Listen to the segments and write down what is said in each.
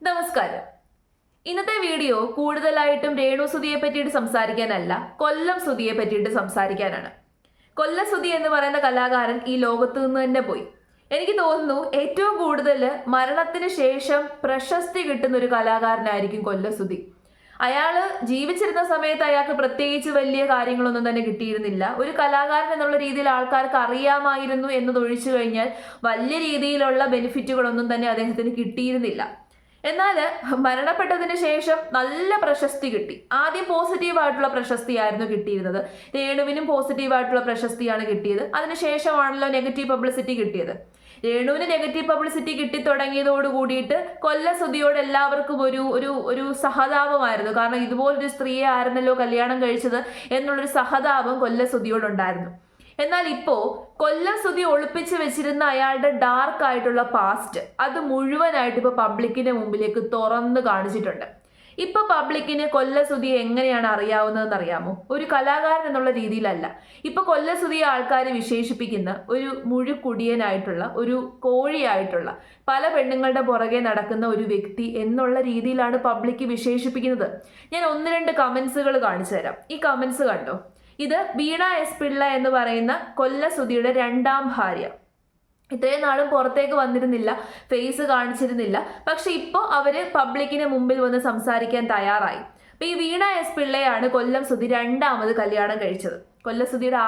നമസ്കാരം. ഇന്നത്തെ വീഡിയോ കൂടുതലായിട്ടും രേണു സുധിയെ പറ്റിയിട്ട് സംസാരിക്കാനല്ല, കൊല്ലം സുധിയെ പറ്റിയിട്ട് സംസാരിക്കാനാണ്. കൊല്ലം സുധി എന്ന് പറയുന്ന കലാകാരൻ ഈ ലോകത്ത് നിന്ന് തന്നെ പോയി. എനിക്ക് തോന്നുന്നു ഏറ്റവും കൂടുതൽ മരണത്തിന് ശേഷം പ്രശസ്തി കിട്ടുന്ന ഒരു കലാകാരനായിരിക്കും കൊല്ലം സുധി. അയാള് ജീവിച്ചിരുന്ന സമയത്ത് അയാൾക്ക് പ്രത്യേകിച്ച് വലിയ കാര്യങ്ങളൊന്നും തന്നെ കിട്ടിയിരുന്നില്ല. ഒരു കലാകാരൻ എന്നുള്ള രീതിയിൽ ആൾക്കാർക്ക് അറിയാമായിരുന്നു എന്നതൊഴിച്ചു കഴിഞ്ഞാൽ വലിയ രീതിയിലുള്ള ബെനിഫിറ്റുകളൊന്നും തന്നെ അദ്ദേഹത്തിന് കിട്ടിയിരുന്നില്ല. എന്നാൽ മരണപ്പെട്ടതിന് ശേഷം നല്ല പ്രശസ്തി കിട്ടി. ആദ്യം പോസിറ്റീവായിട്ടുള്ള പ്രശസ്തിയായിരുന്നു കിട്ടിയിരുന്നത്. രേണുവിനും പോസിറ്റീവായിട്ടുള്ള പ്രശസ്തിയാണ് കിട്ടിയത്. അതിനുശേഷമാണല്ലോ നെഗറ്റീവ് പബ്ലിസിറ്റി കിട്ടിയത്. രേണുവിന് നെഗറ്റീവ് പബ്ലിസിറ്റി കിട്ടി തുടങ്ങിയതോട് കൂടിയിട്ട് കൊല്ലം സുധിയോട് എല്ലാവർക്കും ഒരു ഒരു ഒരു സഹതാപമായിരുന്നു. കാരണം ഇതുപോലൊരു സ്ത്രീയെ ആയിരുന്നല്ലോ കല്യാണം കഴിച്ചത് എന്നുള്ളൊരു സഹതാപം കൊല്ലം സുധിയോടുണ്ടായിരുന്നു. എന്നാൽ ഇപ്പോ കൊല്ലം സുധി ഒളിപ്പിച്ച് വെച്ചിരുന്ന അയാളുടെ ഡാർക്ക് ആയിട്ടുള്ള പാസ്റ്റ് അത് മുഴുവനായിട്ട് ഇപ്പൊ പബ്ലിക്കിന്റെ മുമ്പിലേക്ക് തുറന്നു കാണിച്ചിട്ടുണ്ട്. ഇപ്പൊ പബ്ലിക്കിന് കൊല്ലം സുധിയെ എങ്ങനെയാണ് അറിയാവുന്നതെന്ന് അറിയാമോ? ഒരു കലാകാരൻ എന്നുള്ള രീതിയിലല്ല. ഇപ്പൊ കൊല്ലം സുധിയെ ആൾക്കാർ വിശേഷിപ്പിക്കുന്ന ഒരു മുഴുക്കുടിയനായിട്ടുള്ള, ഒരു കോഴിയായിട്ടുള്ള, പല പെണ്ണുങ്ങളുടെ പുറകെ നടക്കുന്ന ഒരു വ്യക്തി എന്നുള്ള രീതിയിലാണ് പബ്ലിക്ക് വിശേഷിപ്പിക്കുന്നത്. ഞാൻ ഒന്ന് രണ്ട് കമന്റ്സുകൾ കാണിച്ചു തരാം. ഈ കമന്റ്സ് കണ്ടോ? ഇത് വീണ എസ് പിള്ള എന്ന് പറയുന്ന കൊല്ലം സുധിയുടെ രണ്ടാം ഭാര്യ. ഇത്രയും നാളും പുറത്തേക്ക് വന്നിരുന്നില്ല, ഫേസ് കാണിച്ചിരുന്നില്ല. പക്ഷെ ഇപ്പോൾ അവര് പബ്ലിക്കിന് മുമ്പിൽ വന്ന് സംസാരിക്കാൻ തയ്യാറായി. അപ്പൊ ഈ വീണ എസ് പിള്ളയാണ് കൊല്ലം സുധി രണ്ടാമത് കല്യാണം കഴിച്ചത്. കൊല്ലം സുധിയുടെ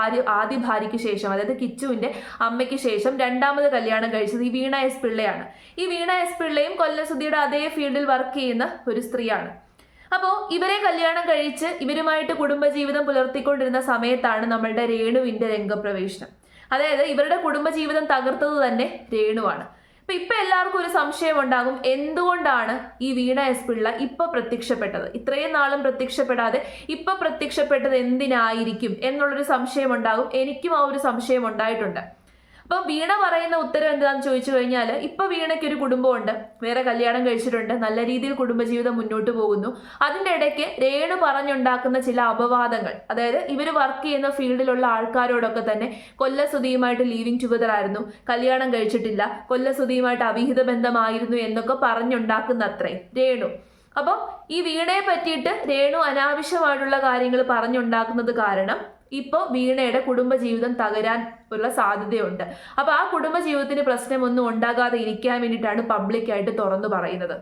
ആദ്യ ഭാര്യയ്ക്ക് ശേഷം, അതായത് കിച്ചുവിന്റെ അമ്മയ്ക്ക് ശേഷം രണ്ടാമത് കല്യാണം കഴിച്ചത് ഈ വീണ എസ് പിള്ളയാണ്. ഈ വീണ എസ് പിള്ളയും കൊല്ലം സുധിയുടെ അതേ ഫീൽഡിൽ വർക്ക് ചെയ്യുന്ന ഒരു സ്ത്രീയാണ്. അപ്പോൾ ഇവരെ കല്യാണം കഴിച്ച് ഇവരുമായിട്ട് കുടുംബജീവിതം പുലർത്തിക്കൊണ്ടിരുന്ന സമയത്താണ് നമ്മളുടെ രേണുവിന്റെ രംഗപ്രവേശനം. അതായത് ഇവരുടെ കുടുംബജീവിതം തകർത്തത് തന്നെ രേണുവാണ്. ഇപ്പൊ എല്ലാവർക്കും ഒരു സംശയം ഉണ്ടാകും, എന്തുകൊണ്ടാണ് ഈ വീണ എസ് പിള്ള ഇപ്പൊ പ്രത്യക്ഷപ്പെട്ടത്? ഇത്രയും നാളും പ്രത്യക്ഷപ്പെടാതെ ഇപ്പൊ പ്രത്യക്ഷപ്പെട്ടത് എന്തിനായിരിക്കും എന്നുള്ളൊരു സംശയം ഉണ്ടാകും. എനിക്കും ആ ഒരു സംശയം ഉണ്ടായിട്ടുണ്ട്. അപ്പൊ വീണ പറയുന്ന ഉത്തരം എന്താണെന്ന് ചോദിച്ചു കഴിഞ്ഞാൽ, ഇപ്പൊ വീണയ്ക്ക് ഒരു കുടുംബമുണ്ട്, വേറെ കല്യാണം കഴിച്ചിട്ടുണ്ട്, നല്ല രീതിയിൽ കുടുംബജീവിതം മുന്നോട്ട് പോകുന്നു. അതിൻ്റെ ഇടയ്ക്ക് രേണു പറഞ്ഞുണ്ടാക്കുന്ന ചില അപവാദങ്ങൾ, അതായത് ഇവർ വർക്ക് ചെയ്യുന്ന ഫീൽഡിലുള്ള ആൾക്കാരോടൊക്കെ തന്നെ കൊല്ലം സുധിയുമായിട്ട് ലീവിങ് ടുഗദർ ആയിരുന്നു, കല്യാണം കഴിച്ചിട്ടില്ല, കൊല്ലം സുധിയുമായിട്ട് അവിഹിത ബന്ധമായിരുന്നു എന്നൊക്കെ പറഞ്ഞുണ്ടാക്കുന്ന അത്രേ രേണു. അപ്പം ഈ വീണയെ പറ്റിയിട്ട് രേണു അനാവശ്യമായിട്ടുള്ള കാര്യങ്ങൾ പറഞ്ഞുണ്ടാക്കുന്നത് കാരണം ഇപ്പോൾ വീണയുടെ കുടുംബജീവിതം തകരാൻ ഉള്ള സാധ്യതയുണ്ട്. അപ്പൊ ആ കുടുംബജീവിതത്തിന് പ്രശ്നമൊന്നും ഉണ്ടാകാതെ ഇരിക്കാൻ വേണ്ടിയിട്ടാണ് പബ്ലിക്കായിട്ട് തുറന്നു പറയുന്നത്.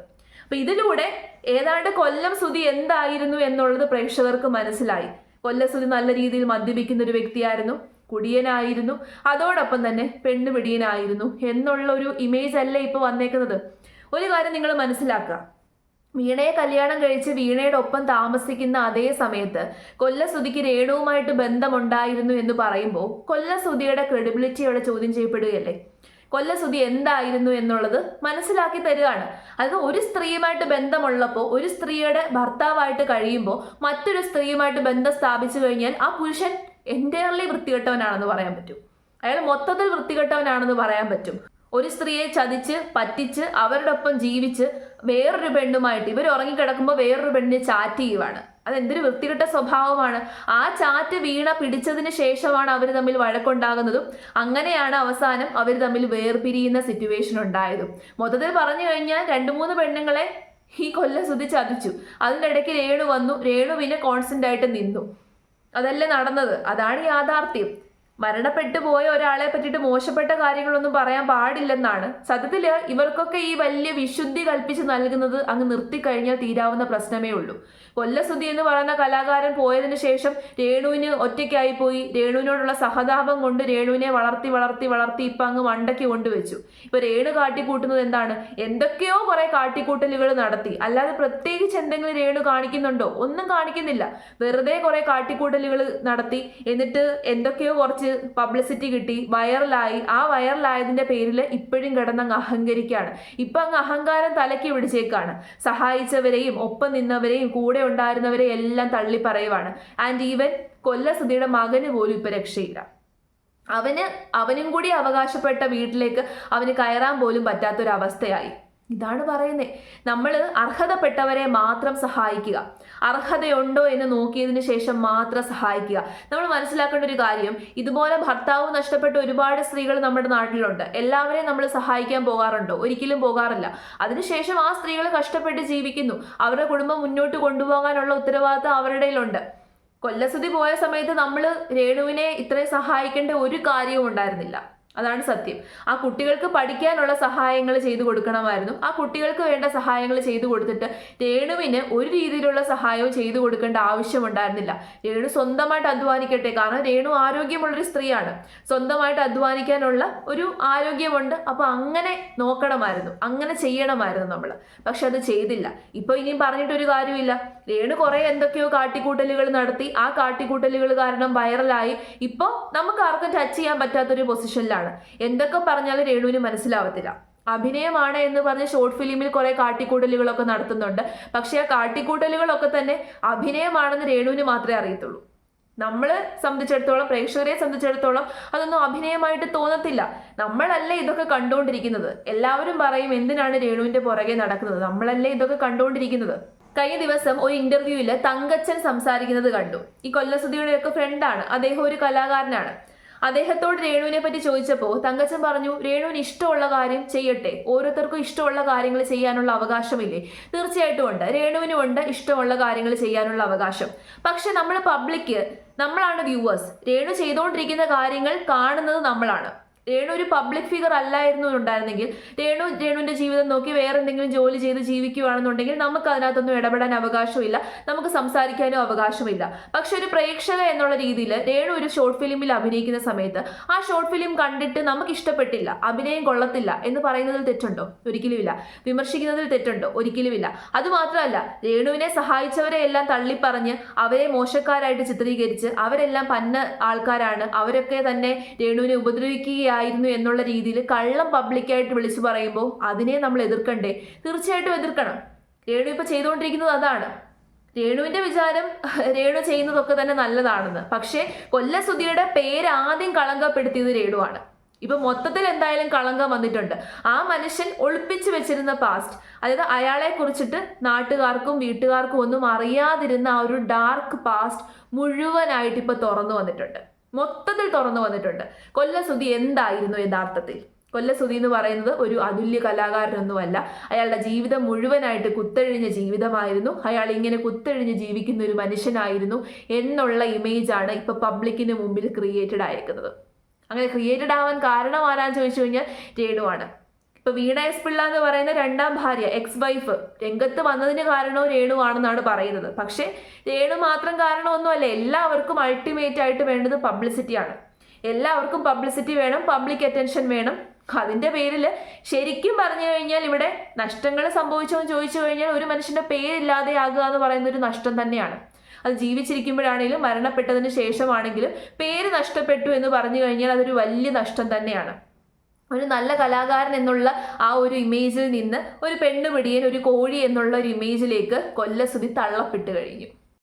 അപ്പൊ ഇതിലൂടെ ഏതാണ്ട് കൊല്ലം സുധി എന്തായിരുന്നു എന്നുള്ളത് പ്രേക്ഷകർക്ക് മനസ്സിലായി. കൊല്ലം സുധി നല്ല രീതിയിൽ മദ്യപിക്കുന്ന ഒരു വ്യക്തിയായിരുന്നു, കുടിയനായിരുന്നു, അതോടൊപ്പം തന്നെ പെണ്ണുപിടിയനായിരുന്നു എന്നുള്ള ഒരു ഇമേജ് അല്ലേ ഇപ്പൊ വന്നേക്കുന്നത്. ഒരു കാര്യം നിങ്ങൾ മനസ്സിലാക്കുക, വീണയെ കല്യാണം കഴിച്ച് വീണയുടെ ഒപ്പം താമസിക്കുന്ന അതേ സമയത്ത് കൊല്ലം സുധിക്ക് രേണുവുമായിട്ട് ബന്ധമുണ്ടായിരുന്നു എന്ന് പറയുമ്പോൾ കൊല്ലം സുധിയുടെ ക്രെഡിബിലിറ്റി അവിടെ ചോദ്യം ചെയ്യപ്പെടുകയല്ലേ? കൊല്ലം സുധി എന്തായിരുന്നു എന്നുള്ളത് മനസ്സിലാക്കി തരികയാണ്. അത് ഒരു സ്ത്രീയുമായിട്ട് ബന്ധമുള്ളപ്പോൾ, ഒരു സ്ത്രീയുടെ ഭർത്താവായിട്ട് കഴിയുമ്പോൾ മറ്റൊരു സ്ത്രീയുമായിട്ട് ബന്ധം സ്ഥാപിച്ചു കഴിഞ്ഞാൽ ആ പുരുഷൻ എൻറ്റയർലി വൃത്തികെട്ടവനാണെന്ന് പറയാൻ പറ്റും. അയാൾ മൊത്തത്തിൽ വൃത്തികെട്ടവനാണെന്ന് പറയാൻ പറ്റും. ഒരു സ്ത്രീയെ ചതിച്ച് പറ്റിച്ച് അവരുടെ ഒപ്പം ജീവിച്ച് വേറൊരു പെണ്ണുമായിട്ട് ഇവർ ഉറങ്ങിക്കിടക്കുമ്പോൾ വേറൊരു പെണ്ണിനെ ചാറ്റ് ചെയ്യുവാണ്. അതെന്തൊരു വൃത്തികെട്ട സ്വഭാവമാണ്. ആ ചാറ്റ് വീണ പിടിച്ചതിന് ശേഷമാണ് അവർ തമ്മിൽ വഴക്കുണ്ടാകുന്നതും അങ്ങനെയാണ് അവസാനം അവർ തമ്മിൽ വേർപിരിയുന്ന സിറ്റുവേഷൻ ഉണ്ടായതും. മൊത്തത്തിൽ പറഞ്ഞു കഴിഞ്ഞാൽ 2-3 പെണ്ണുങ്ങളെ ഈ കൊല്ലം സുധി ചതിച്ചു. അതിൻ്റെ ഇടയ്ക്ക് രേണു വന്നു, രേണുവിനെ കോൺസ്റ്റന്റ് ആയിട്ട് നിന്നു. അതല്ലേ നടന്നത്? അതാണ് യാഥാർത്ഥ്യം. മരണപ്പെട്ടു പോയ ഒരാളെ പറ്റിയിട്ട് മോശപ്പെട്ട കാര്യങ്ങളൊന്നും പറയാൻ പാടില്ലെന്നാണ്. സത്യത്തില് ഇവർക്കൊക്കെ ഈ വലിയ വിശുദ്ധി കൽപ്പിച്ച് നൽകുന്നത് അങ്ങ് നിർത്തിക്കഴിഞ്ഞാൽ തീരാവുന്ന പ്രശ്നമേ ഉള്ളൂ. കൊല്ലം സുധി എന്ന് പറയുന്ന കലാകാരൻ പോയതിനു ശേഷം രേണുവിന് ഒറ്റയ്ക്കായി പോയി. രേണുവിനോടുള്ള സഹതാപം കൊണ്ട് രേണുവിനെ വളർത്തി വളർത്തി വളർത്തി ഇപ്പൊ അങ്ങ് മണ്ടയ്ക്ക് കൊണ്ടുവച്ചു. ഇപ്പൊ രേണു കാട്ടിക്കൂട്ടുന്നത് എന്താണ്? എന്തൊക്കെയോ കുറെ കാട്ടിക്കൂട്ടലുകൾ നടത്തി, അല്ലാതെ പ്രത്യേകിച്ച് എന്തെങ്കിലും രേണു കാണിക്കുന്നുണ്ടോ? ഒന്നും കാണിക്കുന്നില്ല. വെറുതെ കുറെ കാട്ടിക്കൂട്ടലുകൾ നടത്തി, എന്നിട്ട് എന്തൊക്കെയോ കുറച്ച് പബ്ലിസിറ്റി കിട്ടി, വൈറലായി. ആ വൈറലായതിന്റെ പേരിൽ ഇപ്പോഴും കിടന്നങ്ങ് അഹങ്കരിക്കാണ്. ഇപ്പൊ അങ്ങ് അഹങ്കാരം തലയ്ക്ക് പിടിച്ചേക്കാണ്. സഹായിച്ചവരെയും ഒപ്പം നിന്നവരെയും കൂടെ ഉണ്ടായിരുന്നവരെ എല്ലാം തള്ളി പറയുവാണ്. ആൻഡ് ഈവൻ കൊല്ലം സുധിയുടെ മകന് പോലും ഇപ്പൊ രക്ഷയില്ല. അവനും കൂടി അവകാശപ്പെട്ട വീട്ടിലേക്ക് അവന് കയറാൻ പോലും പറ്റാത്തൊരവസ്ഥയായി. ഇതാണ് പറയുന്നത്. നമ്മൾ അർഹതപ്പെട്ടവരെ മാത്രം സഹായിക്കുക, അർഹതയുണ്ടോ എന്ന് നോക്കിയതിന് ശേഷം മാത്രം സഹായിക്കുക. നമ്മൾ മനസ്സിലാക്കേണ്ട ഒരു കാര്യം, ഇതുപോലെ ഭർത്താവ് നഷ്ടപ്പെട്ട ഒരുപാട് സ്ത്രീകൾ നമ്മുടെ നാട്ടിലുണ്ട്. എല്ലാവരെയും നമ്മൾ സഹായിക്കാൻ പോകാറുണ്ടോ? ഒരിക്കലും പോകാറില്ല. അതിനുശേഷം ആ സ്ത്രീകൾ കഷ്ടപ്പെട്ട് ജീവിക്കുന്നു. അവരുടെ കുടുംബം മുന്നോട്ട് കൊണ്ടുപോകാനുള്ള ഉത്തരവാദിത്തം അവരുടെ ഉണ്ട്. കൊല്ലസുതി പോയ സമയത്ത് നമ്മൾ രേണുവിനെ ഇത്രയും സഹായിക്കേണ്ട ഒരു കാര്യവും ഉണ്ടായിരുന്നില്ല. അതാണ് സത്യം. ആ കുട്ടികൾക്ക് പഠിക്കാനുള്ള സഹായങ്ങൾ ചെയ്തു കൊടുക്കണമായിരുന്നു. ആ കുട്ടികൾക്ക് വേണ്ട സഹായങ്ങൾ ചെയ്തു കൊടുത്തിട്ട് രേണുവിന് ഒരു രീതിയിലുള്ള സഹായവും ചെയ്തു കൊടുക്കേണ്ട ആവശ്യമുണ്ടായിരുന്നില്ല. രേണു സ്വന്തമായിട്ട് അധ്വാനിക്കട്ടെ. കാരണം രേണു ആരോഗ്യമുള്ളൊരു സ്ത്രീയാണ്, സ്വന്തമായിട്ട് അധ്വാനിക്കാനുള്ള ഒരു ആരോഗ്യമുണ്ട്. അപ്പൊ അങ്ങനെ നോക്കണമായിരുന്നു, അങ്ങനെ ചെയ്യണമായിരുന്നു നമ്മൾ. പക്ഷെ അത് ചെയ്തില്ല. ഇപ്പൊ ഇനിയും പറഞ്ഞിട്ടൊരു കാര്യമില്ല. രേണു കുറെ എന്തൊക്കെയോ കാട്ടിക്കൂട്ടലുകൾ നടത്തി. ആ കാട്ടിക്കൂട്ടലുകൾ കാരണം വൈറലായി. ഇപ്പോൾ നമുക്ക് ആർക്കും ടച്ച് ചെയ്യാൻ പറ്റാത്തൊരു പൊസിഷനിലാണ്. എന്തൊക്കെ പറഞ്ഞാലും രേണുവിന് മനസ്സിലാവത്തില്ല. അഭിനയമാണ് എന്ന് പറഞ്ഞ് ഷോർട്ട് ഫിലിമിൽ കുറെ കാട്ടിക്കൂട്ടലുകളൊക്കെ നടത്തുന്നുണ്ട്. പക്ഷെ ആ കാട്ടിക്കൂട്ടലുകളൊക്കെ തന്നെ അഭിനയമാണെന്ന് രേണുവിന് മാത്രമേ അറിയത്തുള്ളൂ. നമ്മളെ സംബന്ധിച്ചിടത്തോളം, പ്രേക്ഷകരെ സംബന്ധിച്ചിടത്തോളം അതൊന്നും അഭിനയമായിട്ട് തോന്നത്തില്ല. നമ്മളല്ലേ ഇതൊക്കെ കണ്ടുകൊണ്ടിരിക്കുന്നത്. എല്ലാവരും പറയും എന്തിനാണ് രേണുവിന്റെ പുറകെ നടക്കുന്നത്, നമ്മളല്ലേ ഇതൊക്കെ കണ്ടുകൊണ്ടിരിക്കുന്നത്. കഴിഞ്ഞ ദിവസം ഒരു ഇന്റർവ്യൂവിൽ തങ്കച്ചൻ സംസാരിക്കുന്നത് കണ്ടു. ഈ കൊല്ലസുധിയുടെ ഒക്കെ ഫ്രണ്ടാണ് അദ്ദേഹം, ഒരു കലാകാരനാണ്. അദ്ദേഹത്തോട് രേണുവിനെ പറ്റി ചോദിച്ചപ്പോൾ തങ്കച്ചൻ പറഞ്ഞു, രേണുവിന് ഇഷ്ടമുള്ള കാര്യം ചെയ്യട്ടെ, ഓരോരുത്തർക്കും ഇഷ്ടമുള്ള കാര്യങ്ങൾ ചെയ്യാനുള്ള അവകാശമില്ലേ? തീർച്ചയായിട്ടും ഉണ്ട്, രേണുവിനും ഉണ്ട് ഇഷ്ടമുള്ള കാര്യങ്ങൾ ചെയ്യാനുള്ള അവകാശം. പക്ഷെ നമ്മൾ പബ്ലിക്, നമ്മളാണ് വ്യൂവേഴ്സ്. രേണു ചെയ്തുകൊണ്ടിരിക്കുന്ന കാര്യങ്ങൾ കാണുന്നത് നമ്മളാണ്. രേണു ഒരു പബ്ലിക് ഫിഗർ അല്ലായിരുന്നു ഉണ്ടായിരുന്നെങ്കിൽ, രേണുവിന്റെ ജീവിതം നോക്കി വേറെ എന്തെങ്കിലും ജോലി ചെയ്ത് ജീവിക്കുകയാണെന്നുണ്ടെങ്കിൽ നമുക്ക് അതിനകത്തൊന്നും ഇടപെടാൻ അവകാശമില്ല, നമുക്ക് സംസാരിക്കാനും അവകാശമില്ല. പക്ഷെ ഒരു പ്രേക്ഷക എന്നുള്ള രീതിയിൽ രേണു ഒരു ഷോർട്ട് ഫിലിമിൽ അഭിനയിക്കുന്ന സമയത്ത് ആ ഷോർട്ട് ഫിലിം കണ്ടിട്ട് നമുക്ക് ഇഷ്ടപ്പെട്ടില്ല, അഭിനയം കൊള്ളത്തില്ല എന്ന് പറയുന്നതിൽ തെറ്റുണ്ടോ? ഒരിക്കലുമില്ല. വിമർശിക്കുന്നതിൽ തെറ്റുണ്ടോ? ഒരിക്കലുമില്ല. അതുമാത്രമല്ല, രേണുവിനെ സഹായിച്ചവരെ എല്ലാം തള്ളിപ്പറഞ്ഞ് അവരെ മോശക്കാരായിട്ട് ചിത്രീകരിച്ച് അവരെല്ലാം പന്ന ആൾക്കാരാണ്, അവരൊക്കെ തന്നെ രേണുവിനെ ഉപദ്രവിക്കുകയായിരുന്നു എന്നുള്ള രീതിയിൽ കള്ളം പബ്ലിക്കായിട്ട് വിളിച്ചു പറയുമ്പോൾ അതിനെ നമ്മൾ എതിർക്കണ്ടേ? തീർച്ചയായിട്ടും എതിർക്കണം. രേണു ഇപ്പൊ ചെയ്തുകൊണ്ടിരിക്കുന്നത് അതാണ്. രേണുവിന്റെ വിചാരം രേണു ചെയ്യുന്നതൊക്കെ തന്നെ നല്ലതാണെന്ന്. പക്ഷേ കൊല്ലസുധിയുടെ പേര് ആദ്യം കളങ്കപ്പെടുത്തിയത് രേണുവാണ്. ഇപ്പൊ മൊത്തത്തിൽ എന്തായാലും കളങ്കം വന്നിട്ടുണ്ട്. ആ മനുഷ്യൻ ഒളിപ്പിച്ചു വെച്ചിരുന്ന പാസ്റ്റ്, അതായത് അയാളെ കുറിച്ചിട്ട് നാട്ടുകാർക്കും വീട്ടുകാർക്കും ഒന്നും അറിയാതിരുന്ന ആ ഒരു ഡാർക്ക് പാസ്റ്റ് മുഴുവനായിട്ട് ഇപ്പൊ തുറന്നു വന്നിട്ടുണ്ട്, മൊത്തത്തിൽ തുറന്നു വന്നിട്ടുണ്ട്. കൊല്ലസുധി എന്തായിരുന്നു യഥാർത്ഥത്തിൽ? കൊല്ലസുധി എന്ന് പറയുന്നത് ഒരു അതുല്യ കലാകാരനൊന്നുമല്ല. അയാളുടെ ജീവിതം മുഴുവനായിട്ട് കുത്തഴിഞ്ഞ ജീവിതമായിരുന്നു. അയാൾ ഇങ്ങനെ കുത്തഴിഞ്ഞ് ജീവിക്കുന്ന ഒരു മനുഷ്യനായിരുന്നു എന്നുള്ള ഇമേജാണ് ഇപ്പൊ പബ്ലിക്കിന് മുമ്പിൽ ക്രിയേറ്റഡ് ആയിരിക്കുന്നത്. അങ്ങനെ ക്രിയേറ്റഡ് ആവാൻ കാരണം ആരാന്ന് ചോദിച്ചു കഴിഞ്ഞാൽ രേണുവാണ്. ഇപ്പൊ വീണ എസ് പിള്ള എന്ന് പറയുന്ന രണ്ടാം ഭാര്യ, എക്സ് വൈഫ് രംഗത്ത് വന്നതിന് കാരണവും രേണുവാണെന്നാണ് പറയുന്നത്. പക്ഷെ രേണു മാത്രം കാരണമൊന്നുമല്ല. എല്ലാവർക്കും അൾട്ടിമേറ്റ് ആയിട്ട് വേണ്ടത് പബ്ലിസിറ്റിയാണ്. എല്ലാവർക്കും പബ്ലിസിറ്റി വേണം, പബ്ലിക് അറ്റൻഷൻ വേണം. അതിന്റെ പേരിൽ ശരിക്കും പറഞ്ഞു കഴിഞ്ഞാൽ ഇവിടെ നഷ്ടങ്ങൾ സംഭവിച്ചോ എന്ന് ചോദിച്ചു കഴിഞ്ഞാൽ ഒരു മനുഷ്യന്റെ പേരില്ലാതെ ആകുക എന്ന് പറയുന്ന ഒരു നഷ്ടം തന്നെയാണ്. അത് ജീവിച്ചിരിക്കുമ്പോഴാണെങ്കിലും മരണപ്പെട്ടതിന് ശേഷമാണെങ്കിലും പേര് നഷ്ടപ്പെട്ടു എന്ന് പറഞ്ഞു കഴിഞ്ഞാൽ അതൊരു വലിയ നഷ്ടം തന്നെയാണ്. ഒരു നല്ല കലാകാരൻ എന്നുള്ള ആ ഒരു ഇമേജിൽ നിന്ന് ഒരു പെണ്ണുപിടിയൻ, ഒരു കോഴി എന്നുള്ള ഒരു ഇമേജിലേക്ക് കൊല്ലസുധി തള്ളപ്പെട്ടു കഴിഞ്ഞു.